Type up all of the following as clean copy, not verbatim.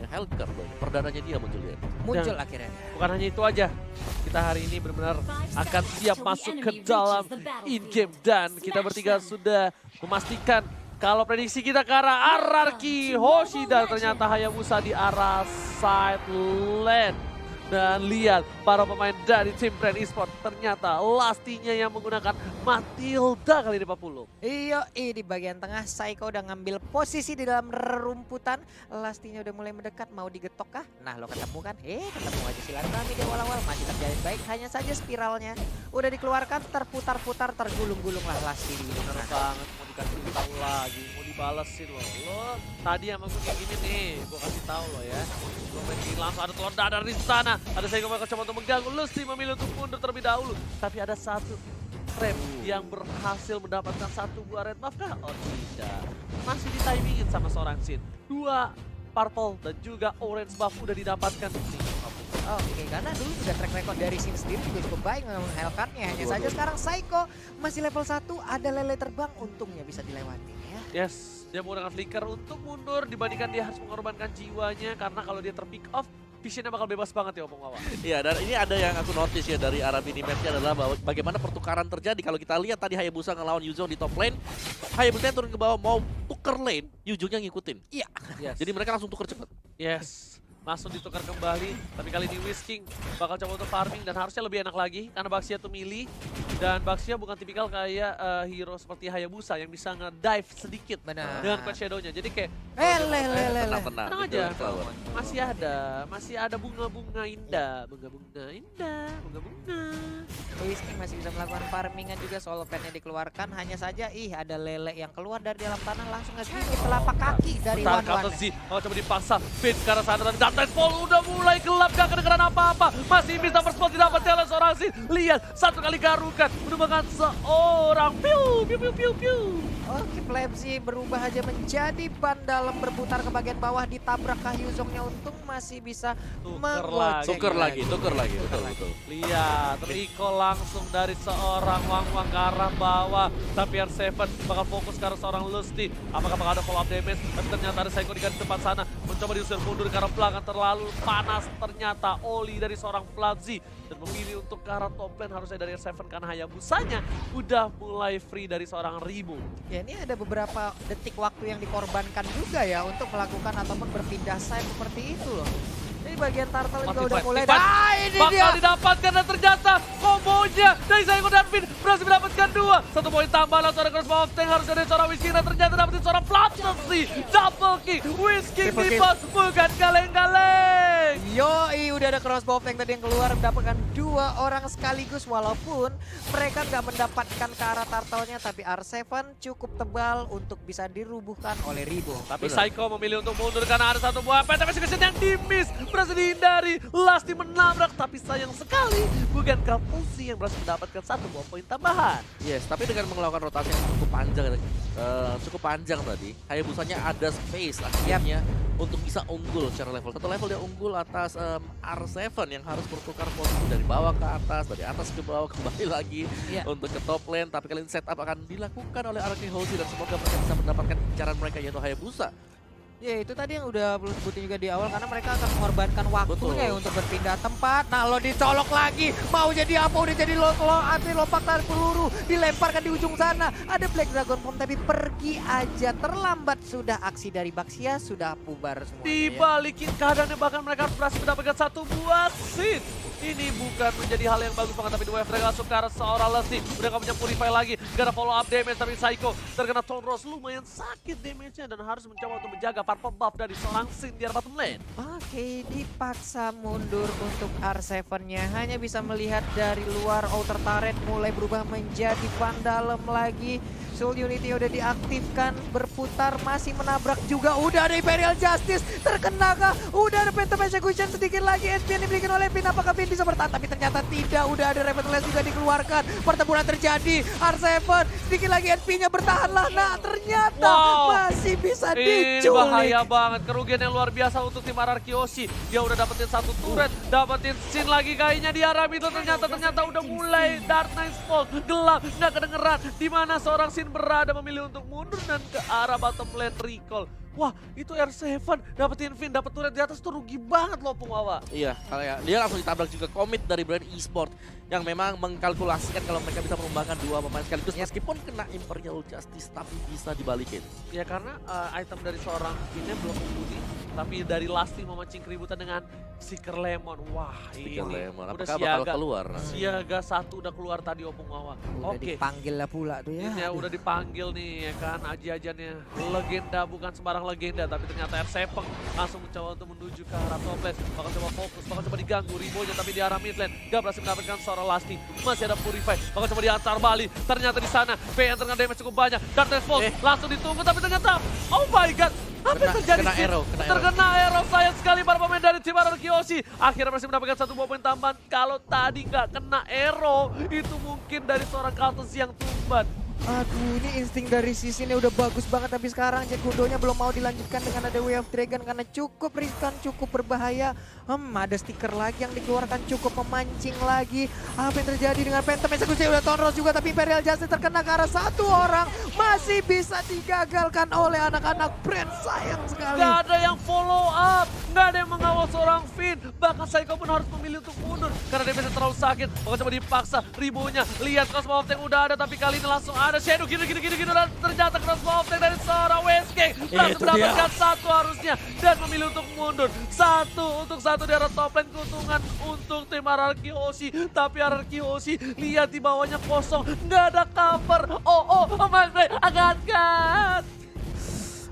namanya Helker loh. Perdananya dia muncul ya. Muncul akhirnya. Bukan hanya itu aja, kita hari ini benar-benar akan siap masuk ke dalam in-game. Dan kita bertiga sudah memastikan kalau prediksi kita ke arah Ararki Hoshida, ternyata Hayabusa di arah side lane. Dan lihat para pemain dari tim Brand Esport, ternyata Lastinya yang menggunakan Matilda kali ini Pak Pulung. Iya, di bagian tengah Saiko udah ngambil posisi di dalam rumputan. Lastinya udah mulai mendekat, mau digetok kah? Nah lo ketemu kan? Ketemu aja silaturahmi di awal-awal, masih terjalin baik. Hanya saja spiralnya udah dikeluarkan, terputar-putar, tergulung-gulung lah Lasti di Bener banget, mau dikasih tahu lagi, mau dibalesin loh. Lo tadi emang gue kayak gini nih, gue kasih tahu lo ya. Gue main gini langsung ada telur dadar di sana. Ada Saiko mereka coba untuk mengganggu, Lasti memilih untuk mundur terlebih dahulu. Tapi ada satu trap yang berhasil mendapatkan satu buah red buff kah? Oh tidak, masih ditimingin sama seorang Sin. Dua purple dan juga orange buff udah didapatkan nih. Oke, karena dulu juga track record dari Sin sendiri juga cukup baik menghelkannya. Hanya saja sekarang Saiko masih level 1, ada lele terbang, untungnya bisa dilewati ya. Yes, dia menggunakan flicker untuk mundur dibandingkan dia harus mengorbankan jiwanya. Karena kalau dia terpick off, visionnya bakal bebas banget ya Opung Wawa. Iya, dan ini ada yang aku notice ya dari arah minimapnya adalah bahwa bagaimana pertukaran terjadi. Kalau kita lihat tadi Hayabusa ngelawan Yuzong di top lane, Hayabusa turun ke bawah mau tuker lane, Yuzongnya ngikutin. Iya. Yes. Jadi mereka langsung tuker cepet. Yes, langsung ditukar kembali. Tapi kali ini Whisking bakal coba untuk farming dan harusnya lebih enak lagi karena Baxia tuh melee. Dan Baxia bukan tipikal kayak hero seperti Hayabusa yang bisa nge-dive sedikit Benar. dengan Quest Shadow-nya. Jadi kayak Tenang-tenang. tenang Itu aja, flower. masih ada bunga-bunga indah, bunga-bunga indah, bunga-bunga. Whisking masih bisa melakukan farmingan juga, solo petnya dikeluarkan. Hanya saja ada lele yang keluar dari dalam tanah langsung nge-gigit telapak kaki dari Bentar, Wan kata Wan. Z, kalau coba dipaksa, Pin ke arah sana dan Dark Nightfall udah mulai gelap, gak kedengeran apa-apa. Masih bisa first didapat challenge seorang Z. Lihat, satu kali garukan, menemukan seorang piu, piu, piu, piu, piu. Oke, Plebsi berubah aja menjadi ban dalam, berputar ke bagian bawah, ditabrak Yuzongnya, untung masih bisa menggocek. Tuker lagi, betul. Lihat, Rico langsung dari seorang Wang ke arah bawah. Tapi R7 bakal fokus ke arah seorang Lusty. Apakah bakal ada follow up damage? Tapi ternyata ada Saiko di garis depan sana. Mencoba diusir mundur ke arah belakang, terlalu panas ternyata Oli dari seorang Plabzi. Dan memilih untuk ke arah top lane harusnya dari R7 karena Hayabusanya udah mulai free dari seorang Rimo. Ya, ini ada beberapa detik waktu yang dikorbankan juga ya untuk melakukan ataupun berpindah side seperti itu loh. Ini bagian turtle juga udah mulai. Ini bakal dia. didapatkan dan ternyata kombonya dari Saiko dan Pin berhasil mendapatkan 2. 1 poin tambah langsung ada crossbow of tank harusnya dari seorang Whisking dan ternyata dapetin seorang Platzi. Double kill, Whisking Triple di kill. pos bukan kaleng-kaleng. Yoi, udah ada crossbow tank tadi yang keluar, mendapatkan 2 orang sekaligus. Walaupun mereka nggak mendapatkan ke arah turtle-nya, tapi R7 cukup tebal untuk bisa dirubuhkan oleh Ribo. Tapi Saiko memilih untuk mundur karena ada satu buah PTP Succession yang di-miss. Berhasil dihindari, Lasti menabrak, tapi sayang sekali bukan Kapusi yang berhasil mendapatkan 1 buah poin tambahan. Yes, tapi dengan melakukan rotasi yang cukup panjang tadi, Hayabusanya ada space akhirnya untuk bisa unggul secara level. 1 level dia unggul atas R7 yang harus bertukar posisi dari bawah ke atas, dari atas ke bawah kembali lagi untuk ke top lane. Tapi kali ini setup akan dilakukan oleh Ararki Hoshi dan semoga mereka bisa mendapatkan incaran mereka yaitu Hayabusa. Ya, itu tadi yang udah belum sebutin juga di awal, karena mereka akan mengorbankan waktunya ya untuk berpindah tempat. Nah, lo dicolok lagi, mau jadi apa? Udah jadi anti lompat tarik peluru, dilemparkan di ujung sana. Ada Black Dragon Bomb tapi pergi aja, terlambat sudah aksi dari Baxia, sudah bubar semuanya. Dibalikin keadaannya, bahkan mereka berhasil mendapatkan 1 buah sin. Ini bukan menjadi hal yang bagus banget, tapi dua mereka langsung ke arah seorang Lasti. Udah gak punya Purify lagi, gak ada follow up damage, tapi Saiko terkena Tone Rose lumayan sakit damage-nya dan harus mencoba untuk menjaga purple buff dari seorang Sin di arah bottom lane. Oke, dipaksa mundur untuk R7-nya. Hanya bisa melihat dari luar, outer turret mulai berubah menjadi Vandalem lagi. Soul Unity udah diaktifkan, berputar, masih menabrak juga. Udah ada Imperial Justice, terkena kah? Udah ada Phantom Execution sedikit lagi. SP yang diberikan oleh Pin, apakah Pin bisa bertahan? Tapi ternyata tidak, udah ada Revenant juga dikeluarkan. Pertempuran terjadi, R7 sedikit lagi SP-nya bertahanlah. Nah, ternyata masih bisa Ini diculik. bahaya banget, kerugian yang luar biasa untuk tim Ararki Hoshi. Dia udah dapetin 1 turret, dapetin Sin lagi kayaknya di arah middle. Ternyata udah mulai Dark Nightfall, gelap, nggak kedengeran. Dimana seorang Sin berada memilih untuk mundur dan ke arah bottom lane recall. Wah, itu R7 dapetin Vin, dapet turret di atas tuh rugi banget loh Pungwawa. Iya, kayak dia langsung ditabrak juga komit dari brand e-sport yang memang mengkalkulasikan kalau mereka bisa menumbangkan dua pemain sekaligus meskipun kena Imperial Justice tapi bisa dibalikin. Ya karena item dari seorang Vinnya belum mumpuni, tapi dari Lasti memancing keributan dengan Seeker Lemon. Wah, Seeker ini Lemon, udah apakah bakal keluar? Siaga 1 udah keluar tadi Pungwawa. Udah Oke. dipanggil lah pula tuh ya. Ini ya udah dipanggil nih ya kan, aji-ajiannya legenda, bukan sembarang legenda tapi ternyata R7 langsung mencoba untuk menuju ke arah top lane, bakal coba fokus, bakal coba diganggu Ribonya tapi di arah mid lane gak berhasil mendapatkan seorang Lasti, masih ada Purify, bakal coba diantar balik, ternyata di sana PN terkena damage cukup banyak dan Force langsung ditunggu tapi ternyata oh my god, apa yang terjadi kena sih? arrow. Terkena arrow, sayang sekali para pemain dari tim Arkeoshi. Akhirnya masih mendapatkan 1 buah poin tambahan. Kalau tadi nggak kena arrow, itu mungkin dari seorang Kaltus yang tumban. Aduh, ini insting dari Sisi ini udah bagus banget, tapi sekarang Jack Gundonya belum mau dilanjutkan dengan ada Way of Dragon karena cukup riskan, cukup berbahaya. Ada stiker lagi yang dikeluarkan, cukup memancing lagi. Apa yang terjadi dengan Phantom Execution udah tonros juga, tapi Imperial Justice terkena ke arah satu orang. Masih bisa digagalkan oleh anak-anak brand, sayang sekali. Gak ada yang follow up, gak ada yang mengawal seorang Finn. Bahkan Psycho pun harus memilih untuk mundur karena dia bisa terlalu sakit. Bahkan coba dipaksa, Ribonya lihat Cosmo of Tank udah ada, tapi kali ini langsung ada Shadow gini dan ternyata Cosmo of Tank dari seorang WSK langsung mendapatkan satu harusnya dan memilih untuk mundur. Satu di arah top lane, keuntungan untuk tim Arkeoshi, tapi Arkeoshi lihat di bawahnya kosong, nggak ada cover. Mas Bray agak.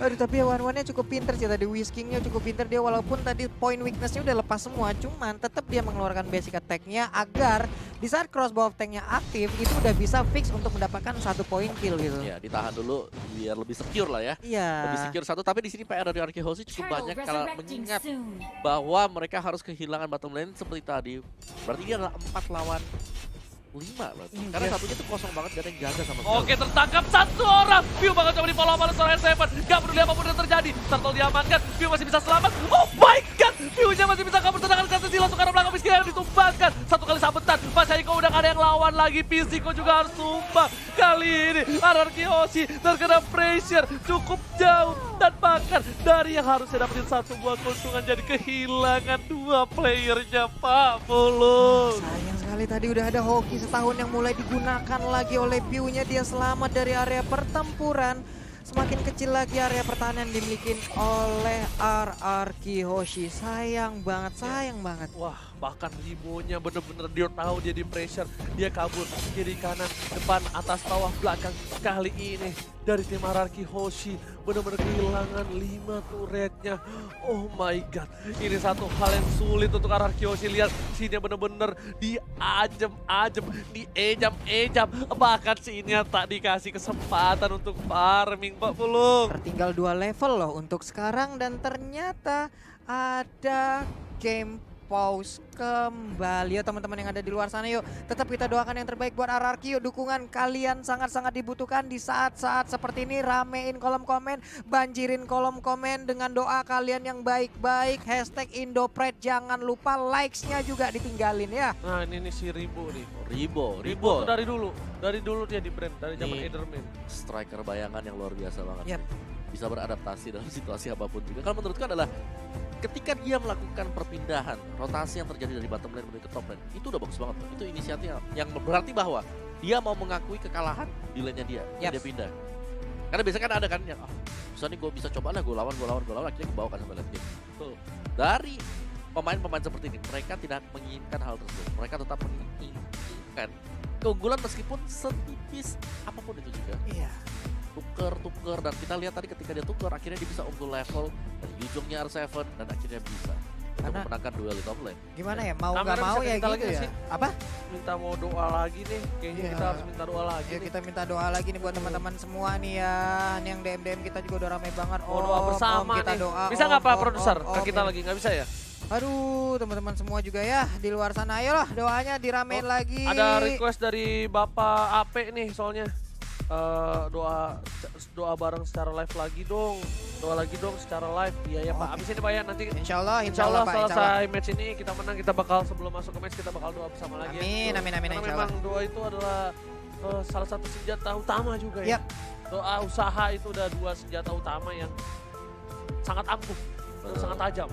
Aduh, tapi Wan-Wannya cukup pinter sih tadi, Whiskingnya cukup pinter dia, walaupun tadi point weaknessnya udah lepas semua, cuman tetap dia mengeluarkan basic attack-nya agar di saat crossbow of tank-nya aktif itu udah bisa fix untuk mendapatkan 1 poin kill gitu. Ya, ditahan dulu biar lebih secure lah ya. Iya. Lebih secure satu, tapi di sini PR dari Arkeoshi cukup banyak kalau mengingat bahwa mereka harus kehilangan bottom lane seperti tadi. Berarti dia adalah 4 lawan 5 loh. Karena satunya tuh kosong banget, gak ada yang jaga sama sekali. Oke, tertangkap satu orang. View bakal coba di follow up oleh seorang R7. Gak peduli apapun yang terjadi. Turtle diamankan. View masih bisa selamat. Oh my god. View-nya masih bisa kabur. Sedangkan Katesi langsung ke arah belakang. Miskin yang ditumbangkan. Satu kali sabetan. Mas Haiko udah gak ada yang lawan lagi. Pisiko juga harus tumbang. Kali ini Arkeoshi terkena pressure cukup jauh. Dan bahkan dari yang harusnya dapetin 1 buah keuntungan jadi kehilangan 2 playernya, Pak Mulus. Sayang sekali tadi udah ada hoki setahun yang mulai digunakan lagi oleh Piu-nya, dia selamat dari area pertempuran. Semakin kecil lagi area pertahanan dimiliki oleh Arkeoshi. Sayang banget, sayang banget. Wah, bahkan Ribonya bener-bener dia tahu dia di pressure. Dia kabur kiri kanan, depan, atas, bawah, belakang. Kali ini dari tim Arkeoshi bener-bener kehilangan 5 turretnya. Oh my god, ini satu hal yang sulit untuk Arkeoshi. Lihat sini bener-bener diajem-ajem, diejam-ejam. Bahkan sini tak dikasih kesempatan untuk farming, Pak Pulung. Tertinggal 2 level loh untuk sekarang dan ternyata ada game pause kembali ya teman-teman yang ada di luar sana. Yuk tetap kita doakan yang terbaik buat RRQ. Dukungan kalian sangat-sangat dibutuhkan di saat-saat seperti ini. Ramein kolom komen, banjirin kolom komen dengan doa kalian yang baik-baik. Hashtag Indopred, jangan lupa likes-nya juga ditinggalin ya. Nah ini si Ribo nih. Ribo Tuh dari dulu dia di brand, dari zaman Nih. Ederman. striker bayangan yang luar biasa banget. Yap. Bisa beradaptasi dalam situasi apapun juga. Kalau menurutku adalah ketika dia melakukan perpindahan, rotasi yang terjadi dari bottom lane menuju ke top lane, itu udah bagus banget. Itu inisiatif yang berarti bahwa dia mau mengakui kekalahan di lane-nya dia. Yap. Dia pindah. Karena biasanya kan ada kan yang, misalnya gue bisa coba lah, gue lawan, akhirnya gue bawa kan sampai lane game. Tuh. Dari pemain-pemain seperti ini, mereka tidak menginginkan hal tersebut. Mereka tetap menginginkan keunggulan meskipun setipis apapun itu juga. Iya. Tuker dan kita lihat tadi ketika dia tuker akhirnya dia bisa unggul level dari ujungnya R7 dan akhirnya bisa untuk Karena- memenangkan duel di top lane. Gimana ya, mau Kamera nggak mau bisa ya kita gitu lagi ya. sih? Apa? Minta mau doa lagi nih, kayaknya Iya. kita harus minta doa lagi Ya nih. kita minta doa lagi nih buat teman-teman semua nih ya. Nih yang DM kita juga udah ramai banget. Mau doa bersama kita nih. doa. Bisa nggak Pak Om, produser? om, Ke kita om. lagi nggak bisa ya? Aduh, teman-teman semua juga ya di luar sana, ayolah doanya diramein lagi. Ada request dari Bapak AP nih soalnya. Doa bareng secara live lagi dong. Doa lagi dong secara live. Iya ya Pak. Abis ini Pak ya nanti Insya Allah Insya Allah Pak, insya Allah. selesai match ini kita menang, kita bakal sebelum masuk ke match kita bakal doa bersama lagi. Amin, ya. amin, Karena insya memang Allah. doa itu adalah salah satu senjata utama juga ya. Yap. Doa usaha itu udah 2 senjata utama yang sangat ampuh, sangat tajam.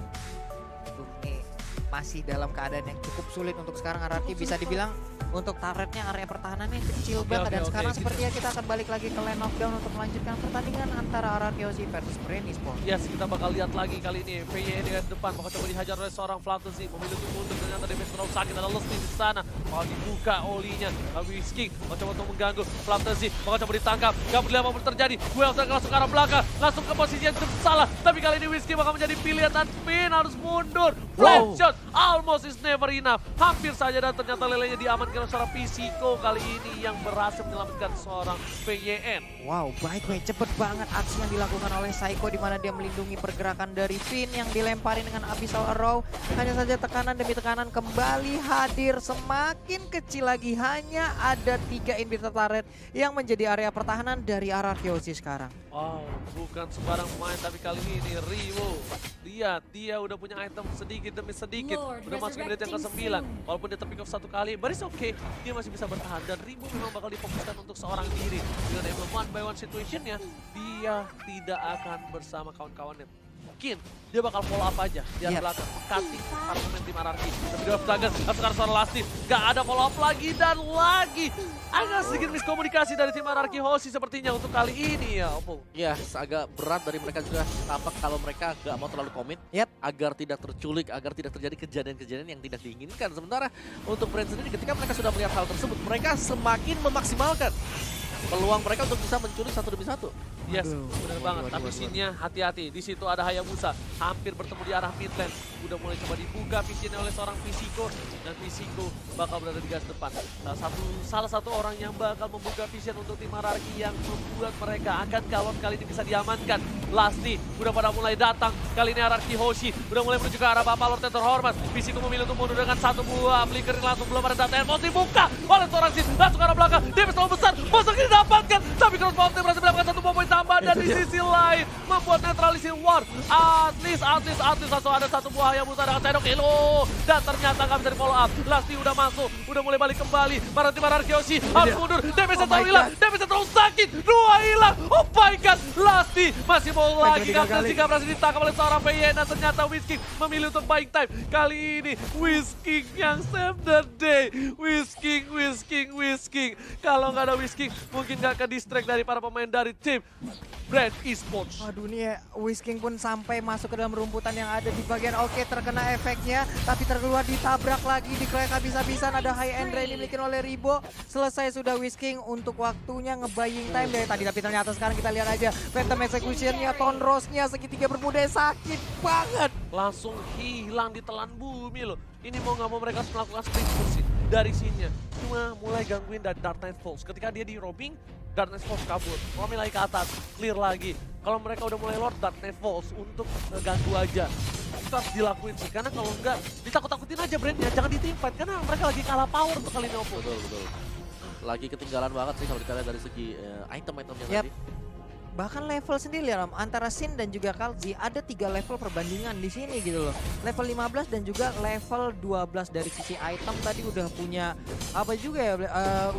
Nih masih dalam keadaan yang cukup sulit untuk sekarang. RRQ bisa dibilang untuk turretnya, area pertahanannya kecil banget. Dan sekarang sepertinya kita akan balik lagi ke lane of down untuk melanjutkan pertandingan antara RRQ versus Brand Esports. Yes, kita bakal lihat lagi kali ini. VY di depan bakal coba dihajar oleh seorang Flatasy. Memilih untuk mundur, ternyata damage terlalu sakit. Ada Lusty di sana. Bakal dibuka olinya. Whisking bakal coba untuk mengganggu. Flatasy bakal coba ditangkap. Gak peduli apapun terjadi. Wells langsung ke arah belakang. Langsung ke posisi yang salah. Tapi kali ini Whisking bakal menjadi pilihan dan Spin harus mundur. Flat shot. Almost is never enough. Hampir saja dan ternyata lelenya diamankan oleh seorang Pisiko kali ini yang berhasil menyelamatkan seorang VYN. Wow, by the way, cepet banget aksi yang dilakukan oleh Saiko di mana dia melindungi pergerakan dari Finn yang dilemparin dengan Abyssal Arrow. Hanya saja tekanan demi tekanan kembali hadir, semakin kecil lagi. Hanya ada 3 inhibitor turret yang menjadi area pertahanan dari RRQ sekarang. Oh, bukan sembarang pemain, tapi kali ini Riwo. Lihat, dia udah punya item sedikit demi sedikit. Udah masuk menit yang ke-9. Walaupun dia terpick off 1 kali, but it's okay. Dia masih bisa bertahan. Dan Riwo memang bakal difokuskan untuk seorang diri. Dengan emang one by one situationnya, dia tidak akan bersama kawan-kawannya. Mungkin dia bakal follow up aja di belakang, cutting para pemain tim RRQ. Tapi dia Flagas, sekarang suara Lastin, gak ada follow up lagi dan lagi. Agak sedikit miskomunikasi dari tim RRQ Hoshi sepertinya untuk kali ini ya, Oppo. Ya, agak berat dari mereka juga tampak kalau mereka gak mau terlalu komit. Agar tidak terculik, agar tidak terjadi kejadian-kejadian yang tidak diinginkan. Sementara untuk Brand sendiri ketika mereka sudah melihat hal tersebut, mereka semakin memaksimalkan peluang mereka untuk bisa menculik satu demi satu. Yes, benar banget. Tapi scene-nya hati-hati. Di situ ada Hayabusa, hampir bertemu di arah mid lane. Udah mulai coba dibuka vision oleh seorang Pisiko dan Pisiko bakal berada di gas depan. Salah satu orang yang bakal membuka vision untuk tim RRQ yang membuat mereka akan galon kali ini bisa diamankan. Lasty udah pada mulai datang. Kali ini RRQ Hoshi udah mulai menuju ke arah Bapak Lord yang terhormat. Pisiko memilih untuk mundur dengan 1 buah flicker langsung belum ada data mau dibuka oleh seorang Sin. Langsung ke arah belakang. Dia terlalu besar. Masuk ini dapatkan. Tapi Cross Mountain berhasil mendapatkan 1 poin tambahan dan di sisi lain membuat netralisir war. At least langsung ada 1 buah Hayabusa dengan Shadow Kilo. Dan ternyata nggak bisa di follow up. Lasty udah masuk, udah mulai balik kembali. Para tim RRQ Hoshi harus mundur. Damage terlalu hilang, damage terlalu sakit. 2 hilang. Oh my god, Lasty masih mau lagi. Gak berhasil ditangkap oleh seorang VY dan ternyata Whisking memilih untuk buying time. Kali ini Whisking yang save the day. Whisking. Kalau nggak ada Whisking mungkin nggak ke distract dari para pemain dari tim Brand Esports. Aduh nih Whisking pun sampai masuk ke dalam rumputan yang ada di bagian oke, terkena efeknya. Tapi terkeluar ditabrak lagi, dikeroyok habis-habisan. Ada high end ini dimiliki oleh Ribo. Selesai sudah Whisking untuk waktunya nge-buying time dari tadi. Tapi ternyata sekarang kita lihat aja Phantom Execution-nya, Tonrose-nya, segitiga bermuda sakit banget. Langsung hilang ditelan bumi loh. Ini mau nggak mau mereka harus melakukan split bersih dari sini. Cuma mulai gangguin dari Dark Knight Falls. Ketika dia di robbing, Dark Knight Falls kabur. Romi lagi ke atas, clear lagi. Kalau mereka udah mulai lord Dark Knight Falls untuk ngeganggu aja. Itu harus dilakuin sih, karena kalau enggak ditakut-takutin aja brandnya, jangan di-teamfight. Karena mereka lagi kalah power untuk kali ini Oppo. Betul. Lagi ketinggalan banget sih kalau kita lihat dari segi item-itemnya tadi. Bahkan level sendiri ya, antara Sin dan juga Kalzi ada 3 level perbandingan di sini gitu loh. Level 15 dan juga level 12 dari sisi item tadi udah punya apa juga ya,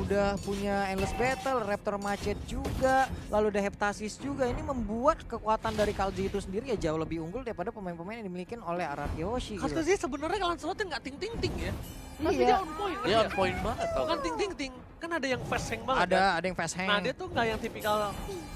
udah punya Endless Battle, Raptor Macet juga, lalu ada Heptasis juga. Ini membuat kekuatan dari Kalzi itu sendiri ya jauh lebih unggul daripada pemain-pemain yang dimiliki oleh RRQ Hoshi. Kalzi Gitu. sebenarnya kalian slotnya nggak ting-ting-ting ya. Tapi Iya. dia on point. Dia on point banget tau. Bukan ting-ting-ting, kan ada yang fast hang banget. Ada yang fast hang. Nah dia tuh nggak yang tipikal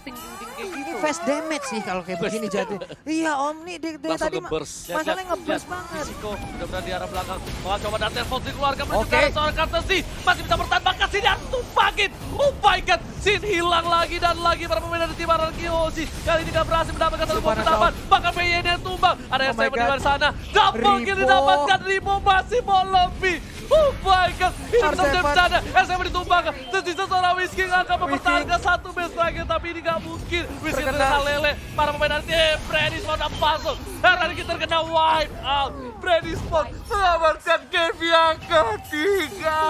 ting-ting-ting kayak Ini gitu. fast damage sih kalau kayak begini jatuh. Iya Om nih dia Langsung tadi nge-burst. masalahnya nge-burst banget. Risiko udah berada di arah belakang. Mau coba Dante Falls dikeluarkan menuju Oke. ke arah seorang Courtesy. Masih bisa bertahan, bahkan Sin harus tumpakin. Oh my god, Sin hilang lagi dan lagi para pemain dari tim RRQ Hoshi. Kali ini gak berhasil mendapatkan 1 poin tambahan. Bahkan VYN yang tumbang. Ada yang my di God. luar sana. Double kill Ribo. didapatkan, Ribo masih mau lebih. Oh my god, ini bisa R7. bercanda. SM ditumbangkan. Tersisa seorang Whisking akan mempertahankan 1 match lagi. Tapi ini gak mungkin. Whisking terkena lele. Para pemain dari tim Brand Esports masuk. Dan kita terkena wipe out. Brand Esports mengamankan game yang ketiga.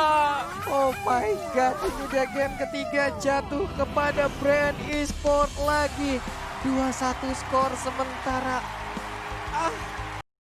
Oh my god, ini dia game ketiga jatuh kepada Brand Esports lagi. 2-1 skor sementara